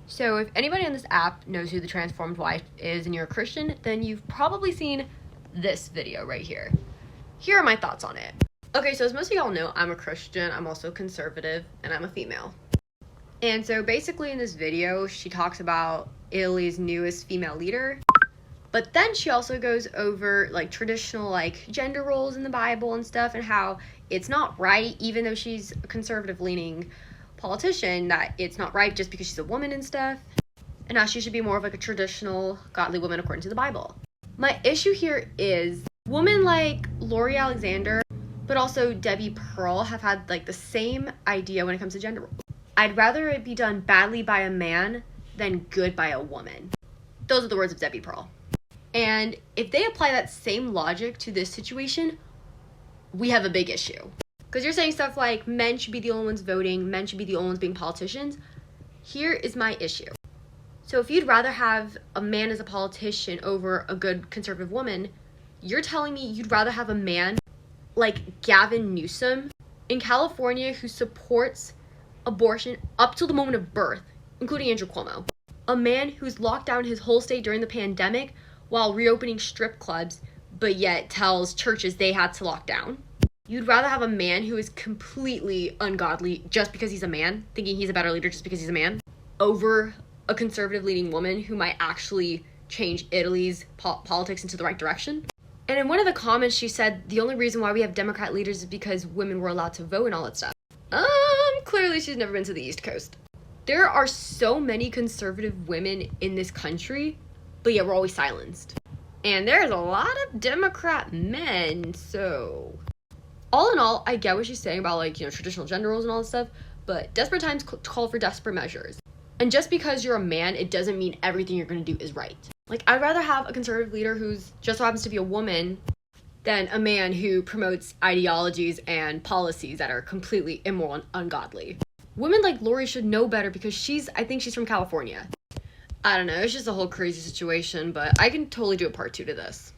So if anybody on this app knows who the Transformed Wife is and you're a Christian, then you've probably seen this video right here. Here are my thoughts on it. Okay, so as most of y'all know, I'm a Christian, I'm also conservative, and I'm a female. And so basically in this video, she talks about Italy's newest female leader, but then she also goes over like traditional like gender roles in the Bible and stuff, and how it's not right, even though she's a conservative leaning politician, that it's not right just because she's a woman and stuff, and how she should be more of like a traditional godly woman according to the Bible. My issue here is women like Lori Alexander, but also Debbie Pearl have had like the same idea when it comes to gender roles. I'd rather it be done badly by a man than good by a woman. Those are the words of Debbie Pearl. And if they apply that same logic to this situation, we have a big issue. Because you're saying stuff like men should be the only ones voting, men should be the only ones being politicians. Here is my issue. So if you'd rather have a man as a politician over a good conservative woman, you're telling me you'd rather have a man like Gavin Newsom in California who supports abortion up till the moment of birth, including Andrew Cuomo. A man who's locked down his whole state during the pandemic while reopening strip clubs, but yet tells churches they had to lock down. You'd rather have a man who is completely ungodly just because he's a man, thinking he's a better leader just because he's a man, over a conservative leading woman who might actually change Italy's politics into the right direction. And in one of the comments, she said the only reason why we have Democrat leaders is because women were allowed to vote and all that stuff. Clearly she's never been to the East Coast. There are so many conservative women in this country, but yet we're always silenced. And there's a lot of Democrat men, so all in all, I get what she's saying about like, traditional gender roles and all that stuff, but desperate times call for desperate measures. And just because you're a man, it doesn't mean everything you're gonna do is right. Like, I'd rather have a conservative leader who's just so happens to be a woman than a man who promotes ideologies and policies that are completely immoral and ungodly. Women like Lori should know better because I think she's from California. I don't know, it's just a whole crazy situation, but I can totally do a part 2 to this.